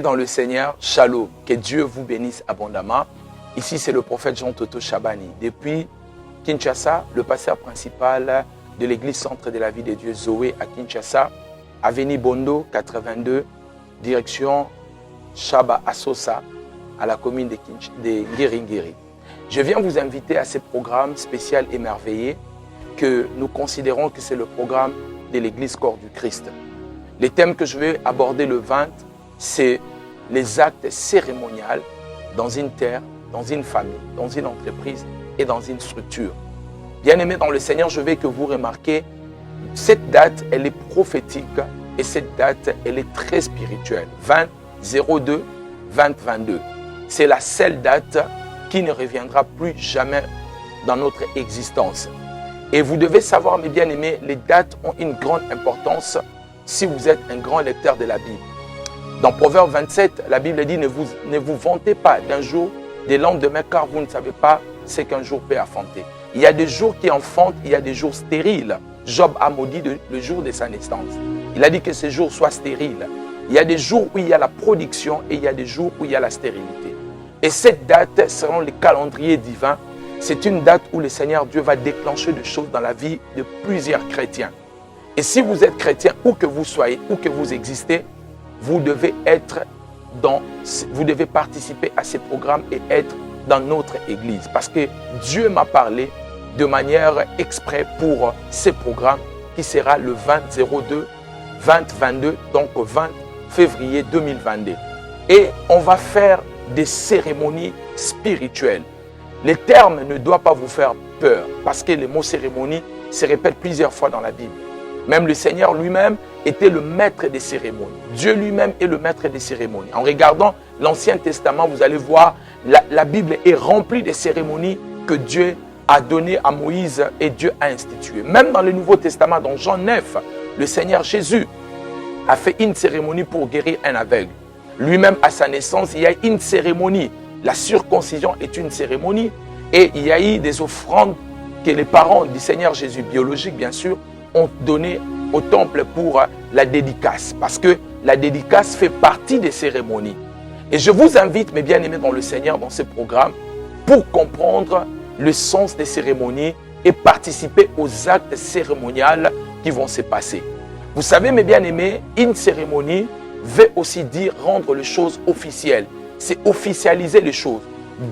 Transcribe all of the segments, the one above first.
Dans le Seigneur, Shalom, que Dieu vous bénisse abondamment. Ici, c'est le prophète Jean Toto Chabani. Depuis Kinshasa, le pasteur principal de l'église Centre de la Vie de Dieu Zoé à Kinshasa, avenue Bondo 82, direction Chaba Assosa, à la commune de Ngiringiri. Je viens vous inviter à ce programme spécial émerveillé que nous considérons que c'est le programme de l'église Corps du Christ. Les thèmes que je vais aborder le 20, c'est les actes cérémoniaux dans une terre, dans une famille, dans une entreprise et dans une structure. Bien-aimés dans le Seigneur, je veux que vous remarquez, cette date, elle est prophétique et cette date, elle est très spirituelle. 20-02-2022. C'est la seule date qui ne reviendra plus jamais dans notre existence. Et vous devez savoir, mes bien-aimés, les dates ont une grande importance si vous êtes un grand lecteur de la Bible. Dans Proverbe 27, la Bible dit « Ne vous vantez pas d'un jour, des lendemains, car vous ne savez pas ce qu'un jour peut enfanter. » Il y a des jours qui enfantent, il y a des jours stériles. Job a maudit le jour de sa naissance. Il a dit que ces jours soient stériles. Il y a des jours où il y a la production et il y a des jours où il y a la stérilité. Et cette date, selon le calendrier divin, c'est une date où le Seigneur Dieu va déclencher des choses dans la vie de plusieurs chrétiens. Et si vous êtes chrétien, où que vous soyez, où que vous existez, vous devez participer à ces programmes et être dans notre église. Parce que Dieu m'a parlé de manière exprès pour ces programmes qui sera le 20-02-2022, donc 20 février 2022. Et on va faire des cérémonies spirituelles. Les termes ne doivent pas vous faire peur parce que le mot cérémonie se répète plusieurs fois dans la Bible. Même le Seigneur lui-même était le maître des cérémonies. Dieu lui-même est le maître des cérémonies. En regardant l'Ancien Testament, vous allez voir, la Bible est remplie de cérémonies que Dieu a données à Moïse et Dieu a instituées. Même dans le Nouveau Testament, dans Jean 9, le Seigneur Jésus a fait une cérémonie pour guérir un aveugle. Lui-même, à sa naissance, il y a une cérémonie. La circoncision est une cérémonie. Et il y a eu des offrandes que les parents du Seigneur Jésus, biologiques bien sûr, ont donné au temple pour la dédicace. Parce que la dédicace fait partie des cérémonies. Et je vous invite, mes bien-aimés dans le Seigneur, dans ce programme, pour comprendre le sens des cérémonies et participer aux actes cérémoniaux qui vont se passer. Vous savez, mes bien-aimés, une cérémonie veut aussi dire rendre les choses officielles. C'est officialiser les choses.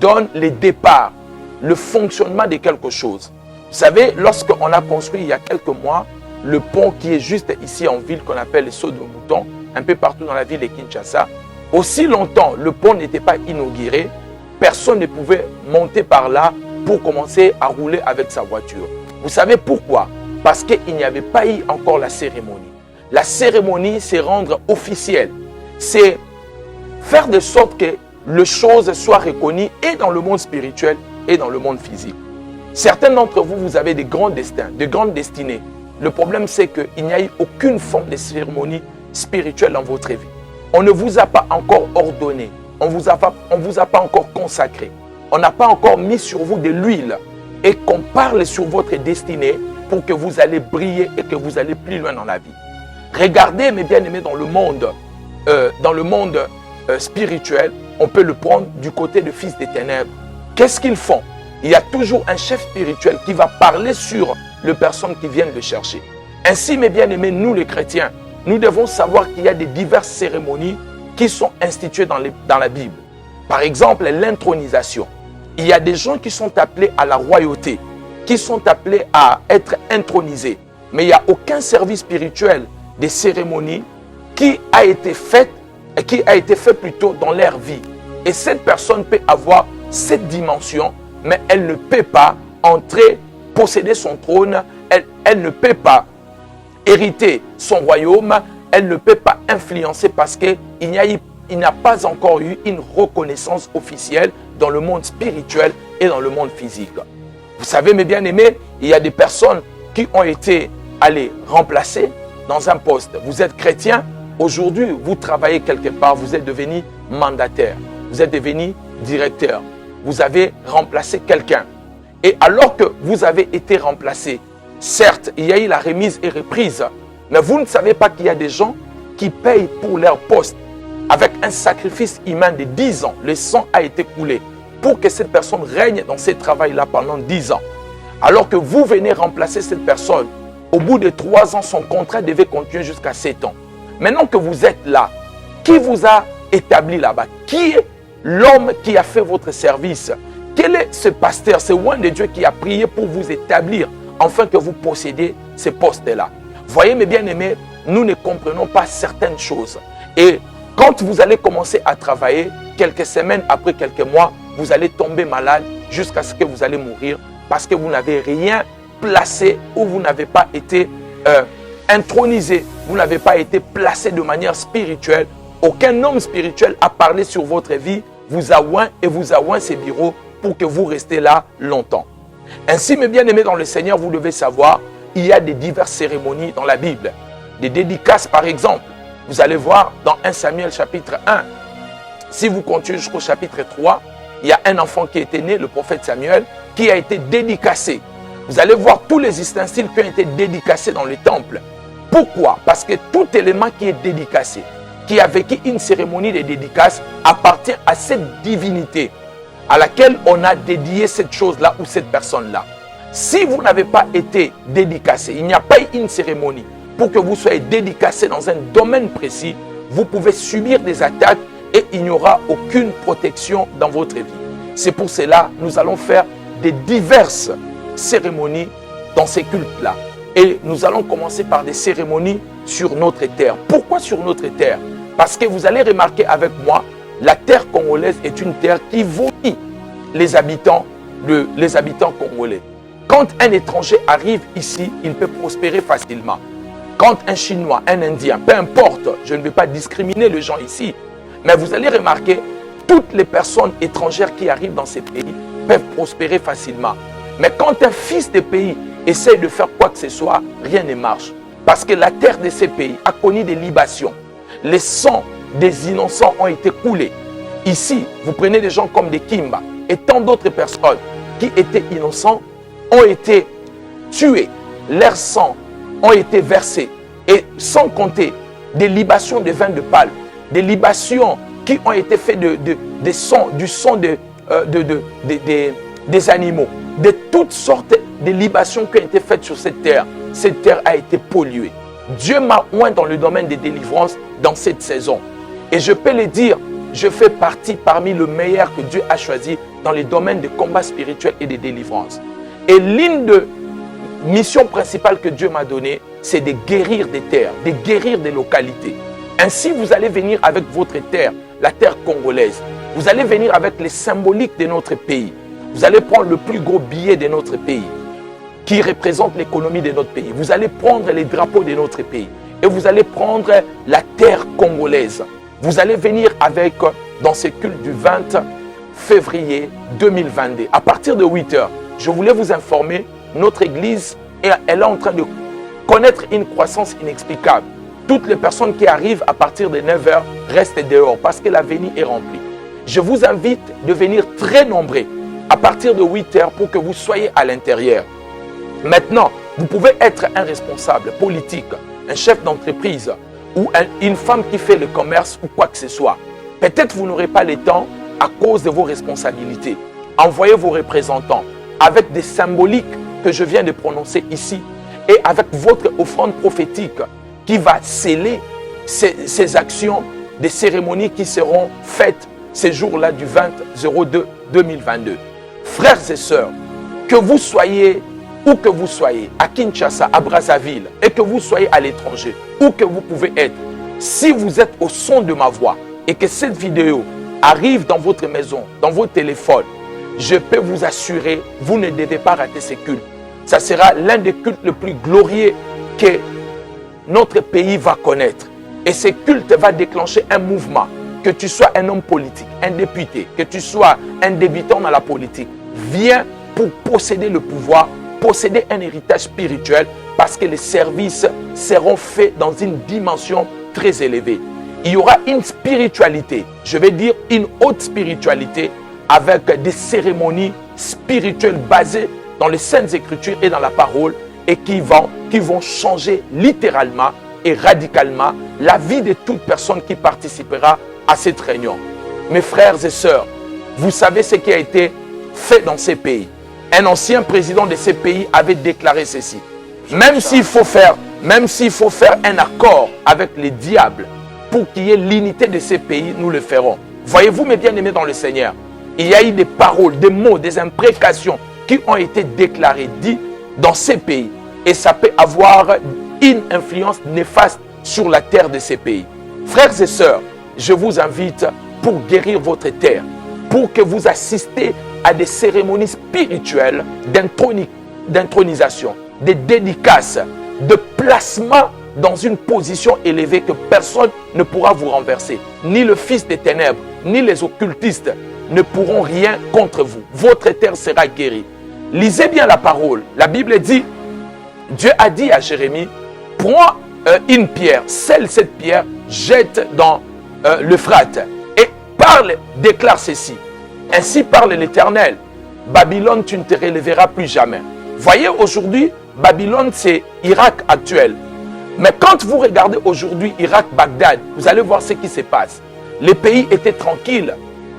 Donne les départs, le fonctionnement de quelque chose. Vous savez, lorsqu'on a construit il y a quelques mois le pont qui est juste ici en ville qu'on appelle le Saut de Mouton, un peu partout dans la ville de Kinshasa, aussi longtemps le pont n'était pas inauguré, personne ne pouvait monter par là pour commencer à rouler avec sa voiture. Vous savez pourquoi? Parce qu'il n'y avait pas eu encore la cérémonie. La cérémonie, c'est rendre officiel. C'est faire de sorte que les choses soient reconnues et dans le monde spirituel et dans le monde physique. Certains d'entre vous, vous avez des grands destins, de grandes destinées. Le problème, c'est qu'il n'y a eu aucune forme de cérémonie spirituelle dans votre vie. On ne vous a pas encore ordonné. On vous a pas encore consacré. On n'a pas encore mis sur vous de l'huile et qu'on parle sur votre destinée pour que vous allez briller et que vous allez plus loin dans la vie. Regardez, mes bien-aimés, dans le monde spirituel, on peut le prendre du côté de fils des ténèbres. Qu'est-ce qu'ils font? Il y a toujours un chef spirituel qui va parler sur les personnes qui viennent le chercher. Ainsi, mes bien-aimés, nous les chrétiens, nous devons savoir qu'il y a des diverses cérémonies qui sont instituées dans la Bible. Par exemple, l'intronisation. Il y a des gens qui sont appelés à la royauté, qui sont appelés à être intronisés. Mais il n'y a aucun service spirituel des cérémonies qui a été fait plutôt dans leur vie. Et cette personne peut avoir cette dimension, mais elle ne peut pas entrer, posséder son trône, elle ne peut pas hériter son royaume, elle ne peut pas influencer parce qu'il n'y a pas encore eu une reconnaissance officielle dans le monde spirituel et dans le monde physique. Vous savez, mes bien-aimés, il y a des personnes qui ont été remplacées dans un poste. Vous êtes chrétien, aujourd'hui, vous travaillez quelque part, vous êtes devenu mandataire, vous êtes devenu directeur, vous avez remplacé quelqu'un. Et alors que vous avez été remplacé, certes, il y a eu la remise et reprise, mais vous ne savez pas qu'il y a des gens qui payent pour leur poste. avec un sacrifice humain de 10 ans. Le sang a été coulé pour que cette personne règne dans ce travail-là pendant 10 ans. Alors que vous venez remplacer cette personne, au bout de 3 ans, son contrat devait continuer jusqu'à 7 ans. Maintenant que vous êtes là, qui vous a établi là-bas? Qui est l'homme qui a fait votre service? Quel est ce pasteur, ce oint de Dieu qui a prié pour vous établir afin que vous possédiez ces postes-là? Voyez mes bien-aimés, nous ne comprenons pas certaines choses. Et quand vous allez commencer à travailler, quelques semaines après quelques mois, vous allez tomber malade jusqu'à ce que vous allez mourir parce que vous n'avez rien placé ou vous n'avez pas été intronisé, vous n'avez pas été placé de manière spirituelle. Aucun homme spirituel a parlé sur votre vie, vous a oint et vous a oint ses bureaux pour que vous restez là longtemps. Ainsi, mes bien-aimés dans le Seigneur, vous devez savoir, il y a des diverses cérémonies dans la Bible. Des dédicaces, par exemple. Vous allez voir dans 1 Samuel chapitre 1. Si vous continuez jusqu'au chapitre 3, il y a un enfant qui était né, le prophète Samuel, qui a été dédicacé. Vous allez voir tous les ustensiles qui ont été dédicacés dans le temple. Pourquoi? Parce que tout élément qui est dédicacé, qui a vécu une cérémonie de dédicace, appartient à cette divinité à laquelle on a dédié cette chose-là ou cette personne-là. Si vous n'avez pas été dédicacé, il n'y a pas eu une cérémonie pour que vous soyez dédicacé dans un domaine précis, vous pouvez subir des attaques et il n'y aura aucune protection dans votre vie. C'est pour cela que nous allons faire des diverses cérémonies dans ces cultes-là. Et nous allons commencer par des cérémonies sur notre terre. Pourquoi sur notre terre? Parce que vous allez remarquer avec moi, la terre congolaise est une terre qui vomit les habitants congolais. Quand un étranger arrive ici, il peut prospérer facilement. Quand un Chinois, un Indien, peu importe, je ne vais pas discriminer les gens ici, mais vous allez remarquer, toutes les personnes étrangères qui arrivent dans ces pays peuvent prospérer facilement. Mais quand un fils de pays essaie de faire quoi que ce soit, rien ne marche. Parce que la terre de ces pays a connu des libations. Les sangs des innocents ont été coulés. Ici, vous prenez des gens comme des Kimba et tant d'autres personnes qui étaient innocents ont été tués. Leurs sangs ont été versés. Et sans compter des libations de vin de palme, des libations qui ont été faites du sang des animaux, de toutes sortes de libations qui ont été faites sur cette terre. Cette terre a été polluée. Dieu m'a oint dans le domaine des délivrances dans cette saison. Et je peux le dire, je fais partie parmi les meilleurs que Dieu a choisi dans les domaines de combat spirituel et de délivrance. Et l'une des missions principales que Dieu m'a donnée, c'est de guérir des terres, de guérir des localités. Ainsi, vous allez venir avec votre terre, la terre congolaise. Vous allez venir avec les symboliques de notre pays. Vous allez prendre le plus gros billet de notre pays, qui représente l'économie de notre pays. Vous allez prendre les drapeaux de notre pays. Et vous allez prendre la terre congolaise. Vous allez venir avec, dans ce culte du 20 février 2022. À partir de 8 heures, je voulais vous informer, notre église, elle est en train de connaître une croissance inexplicable. Toutes les personnes qui arrivent à partir de 9 heures restent dehors parce que l'avenue est remplie. Je vous invite de venir très nombreux à partir de 8 heures pour que vous soyez à l'intérieur. Maintenant, vous pouvez être un responsable politique, un chef d'entreprise ou une femme qui fait le commerce ou quoi que ce soit. Peut-être vous n'aurez pas le temps à cause de vos responsabilités. Envoyez vos représentants avec des symboliques que je viens de prononcer ici et avec votre offrande prophétique qui va sceller ces actions, des cérémonies qui seront faites ces jours-là du 20-02-2022. Frères et sœurs, que vous soyez où que vous soyez, à Kinshasa, à Brazzaville, et que vous soyez à l'étranger, où que vous pouvez être, si vous êtes au son de ma voix et que cette vidéo arrive dans votre maison, dans vos téléphones, je peux vous assurer, vous ne devez pas rater ces cultes. Ça sera l'un des cultes les plus glorieux que notre pays va connaître. Et ce culte va déclencher un mouvement. Que tu sois un homme politique, un député, que tu sois un débutant dans la politique, viens pour posséder le pouvoir, posséder un héritage spirituel, parce que les services seront faits dans une dimension très élevée. Il y aura une spiritualité, je vais dire une haute spiritualité, avec des cérémonies spirituelles basées dans les Saintes Écritures et dans la parole, et qui vont changer littéralement et radicalement la vie de toute personne qui participera à cette réunion. Mes frères et sœurs, vous savez ce qui a été fait dans ces pays. Un ancien président de ces pays avait déclaré ceci. Même s'il faut faire un accord avec les diables pour qu'il y ait l'unité de ces pays, nous le ferons. Voyez-vous, mes bien-aimés dans le Seigneur, il y a eu des paroles, des mots, des imprécations qui ont été déclarées, dites dans ces pays. Et ça peut avoir une influence néfaste sur la terre de ces pays. Frères et sœurs, je vous invite pour guérir votre terre, pour que vous assistez à des cérémonies spirituelles d'intronisation, de dédicaces, de placement dans une position élevée que personne ne pourra vous renverser. Ni le fils des ténèbres, ni les occultistes ne pourront rien contre vous. Votre terre sera guérie. Lisez bien la parole. La Bible dit, Dieu a dit à Jérémie, prends une pierre, scelle cette pierre, jette dans l'Euphrate et parle, déclare ceci. Ainsi parle l'Éternel. Babylone, tu ne te relèveras plus jamais. Voyez, aujourd'hui, Babylone, c'est Irak actuel. Mais quand vous regardez aujourd'hui Irak, Bagdad, vous allez voir ce qui se passe. Les pays étaient tranquilles.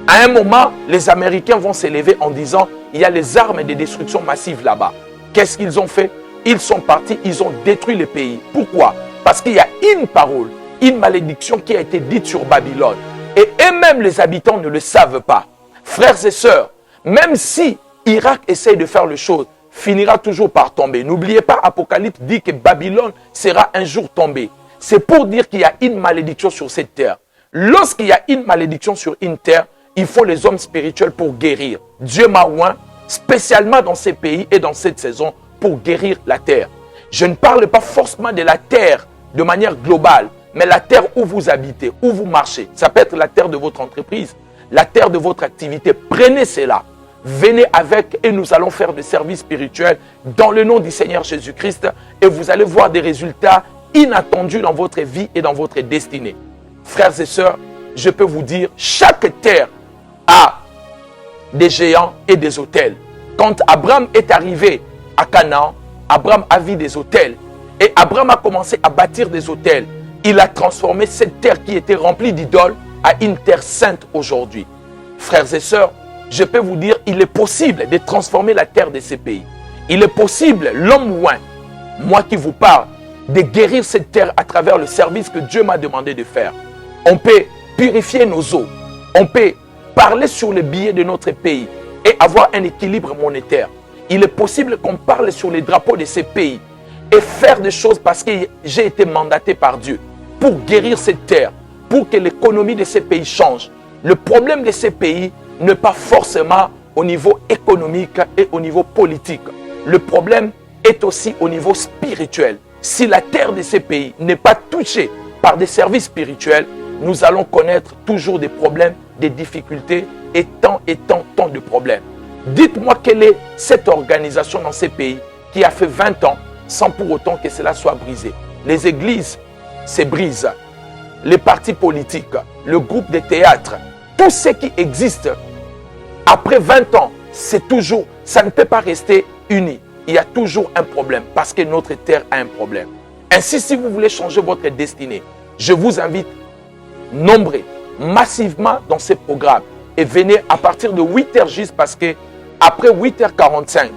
À un moment, les Américains vont s'élever en disant, il y a les armes de destruction massive là-bas. Qu'est-ce qu'ils ont fait? Ils sont partis, ils ont détruit le pays. Pourquoi? Parce qu'il y a une parole, une malédiction qui a été dite sur Babylone. Et eux-mêmes, les habitants, ne le savent pas. Frères et sœurs, même si Irak essaye de faire les choses, finira toujours par tomber. N'oubliez pas, Apocalypse dit que Babylone sera un jour tombée. C'est pour dire qu'il y a une malédiction sur cette terre. Lorsqu'il y a une malédiction sur une terre, il faut les hommes spirituels pour guérir. Dieu m'a oint spécialement dans ces pays et dans cette saison pour guérir la terre. Je ne parle pas forcément de la terre de manière globale, mais la terre où vous habitez, où vous marchez. Ça peut être la terre de votre entreprise, la terre de votre activité. Prenez cela. Venez avec et nous allons faire des services spirituels dans le nom du Seigneur Jésus-Christ et vous allez voir des résultats inattendus dans votre vie et dans votre destinée. Frères et sœurs, je peux vous dire, chaque terre a des géants et des autels. Quand Abraham est arrivé à Canaan, Abraham a vu des autels et Abraham a commencé à bâtir des autels. Il a transformé cette terre qui était remplie d'idoles à une terre sainte aujourd'hui. Frères et sœurs, je peux vous dire, il est possible de transformer la terre de ces pays. Il est possible, l'homme loin, moi qui vous parle, de guérir cette terre à travers le service que Dieu m'a demandé de faire. On peut purifier nos eaux. On peut parler sur le billet de notre pays et avoir un équilibre monétaire. Il est possible qu'on parle sur les drapeaux de ces pays et faire des choses parce que j'ai été mandaté par Dieu pour guérir cette terre, pour que l'économie de ces pays change. Le problème de ces pays n'est pas forcément au niveau économique et au niveau politique. Le problème est aussi au niveau spirituel. Si la terre de ces pays n'est pas touchée par des services spirituels, nous allons connaître toujours des problèmes, des difficultés et tant de problèmes. Dites-moi quelle est cette organisation dans ces pays qui a fait 20 ans sans pour autant que cela soit brisé. Les églises se brisent, les partis politiques, le groupe de théâtre, tout ce qui existe après 20 ans, c'est toujours, ça ne peut pas rester uni. Il y a toujours un problème parce que notre terre a un problème. Ainsi, si vous voulez changer votre destinée, je vous invite nombreux, massivement dans ces programmes et venez à partir de 8h juste parce que après 8h45,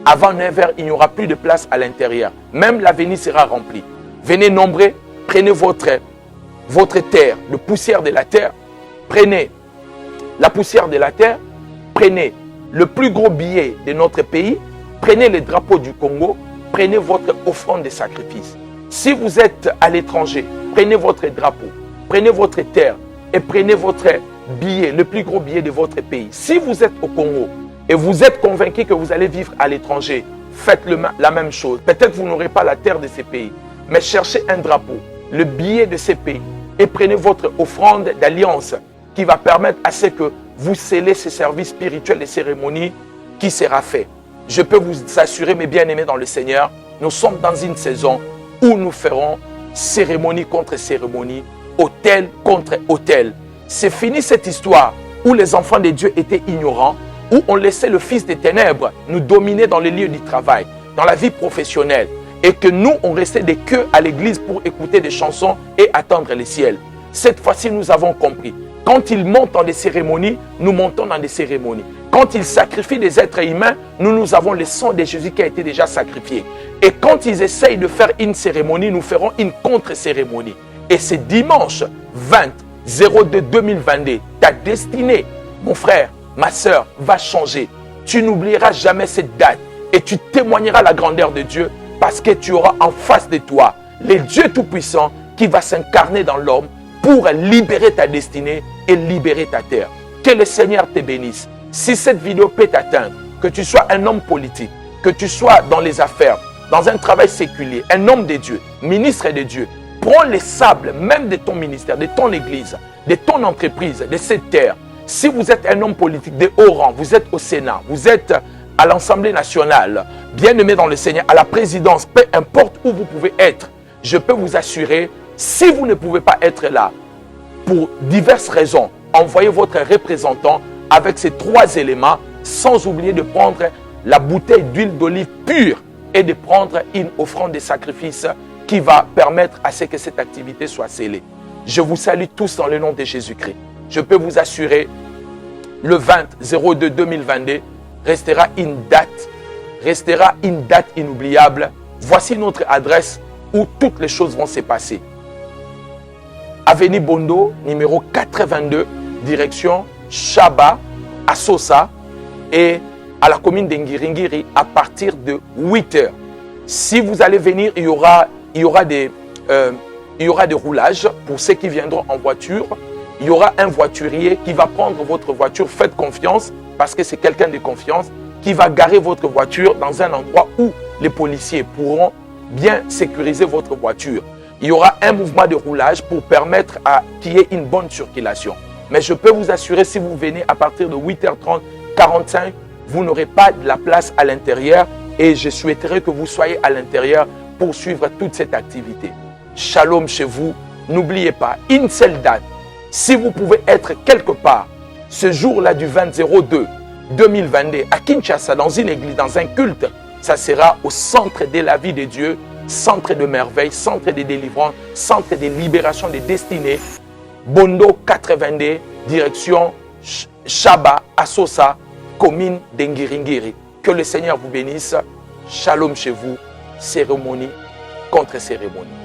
avant 9h, il n'y aura plus de place à l'intérieur. Même l'avenue sera remplie. Venez nombreux, prenez votre terre, la poussière de la terre, prenez la poussière de la terre, prenez le plus gros billet de notre pays, prenez le drapeau du Congo, prenez votre offrande de sacrifice. Si vous êtes à l'étranger, prenez votre drapeau, prenez votre terre et prenez votre billet, le plus gros billet de votre pays. Si vous êtes au Congo et vous êtes convaincu que vous allez vivre à l'étranger, faites la même chose. Peut-être que vous n'aurez pas la terre de ces pays, mais cherchez un drapeau, le billet de ces pays et prenez votre offrande d'alliance qui va permettre à ce que vous scellez ces services spirituels et cérémonies qui sera fait. Je peux vous assurer, mes bien-aimés dans le Seigneur, nous sommes dans une saison où nous ferons cérémonie contre cérémonie, autel contre autel. C'est fini cette histoire où les enfants de Dieu étaient ignorants, où on laissait le fils des ténèbres nous dominer dans les lieux du travail, dans la vie professionnelle, et que nous, on restait des queues à l'église pour écouter des chansons et attendre les ciels. Cette fois-ci, nous avons compris Quand ils montent dans des cérémonies, nous montons dans des cérémonies. Quand ils sacrifient des êtres humains, nous avons le sang de Jésus qui a été déjà sacrifié. Et quand ils essayent de faire une cérémonie, nous ferons une contre-cérémonie. Et c'est dimanche 20-02-2022. Ta destinée, mon frère, ma soeur, va changer. Tu n'oublieras jamais cette date et tu témoigneras la grandeur de Dieu parce que tu auras en face de toi le Dieu Tout-Puissant qui va s'incarner dans l'homme pour libérer ta destinée et libérer ta terre. Que le Seigneur te bénisse. Si cette vidéo peut t'atteindre, que tu sois un homme politique, que tu sois dans les affaires, dans un travail séculier, un homme de Dieu, ministre de Dieu, prends les sables même de ton ministère, de ton église, de ton entreprise, de cette terre. Si vous êtes un homme politique de haut rang, vous êtes au Sénat, vous êtes à l'Assemblée nationale, bien-aimé dans le Seigneur, à la présidence, peu importe où vous pouvez être, je peux vous assurer, si vous ne pouvez pas être là, pour diverses raisons, envoyez votre représentant avec ces 3 éléments, sans oublier de prendre la bouteille d'huile d'olive pure et de prendre une offrande de sacrifice qui va permettre à ce que cette activité soit scellée. Je vous salue tous dans le nom de Jésus-Christ. Je peux vous assurer, le 20-02-2022 restera une date inoubliable. Voici notre adresse où toutes les choses vont se passer. Avenue Bondo, numéro 82, direction Chaba, à Sosa et à la commune d'Ngiringiri à partir de 8 h. Si vous allez venir, il y aura des roulages pour ceux qui viendront en voiture. Il y aura un voiturier qui va prendre votre voiture. Faites confiance parce que c'est quelqu'un de confiance qui va garer votre voiture dans un endroit où les policiers pourront bien sécuriser votre voiture. Il y aura un mouvement de roulage pour permettre qu'il y ait une bonne circulation. Mais je peux vous assurer, si vous venez à partir de 8h30, 45, vous n'aurez pas de la place à l'intérieur et je souhaiterais que vous soyez à l'intérieur pour suivre toute cette activité. Shalom chez vous. N'oubliez pas, une seule date. Si vous pouvez être quelque part, ce jour-là du 20-02-2022 à Kinshasa, dans une église, dans un culte, ça sera au centre de la vie de Dieu, centre de merveille, centre de délivrance, centre de libération des destinées. Bondo 82, direction Chaba, Asosa, commune d'Ngiringiri. Que le Seigneur vous bénisse. Shalom chez vous. Cérémonie contre cérémonie.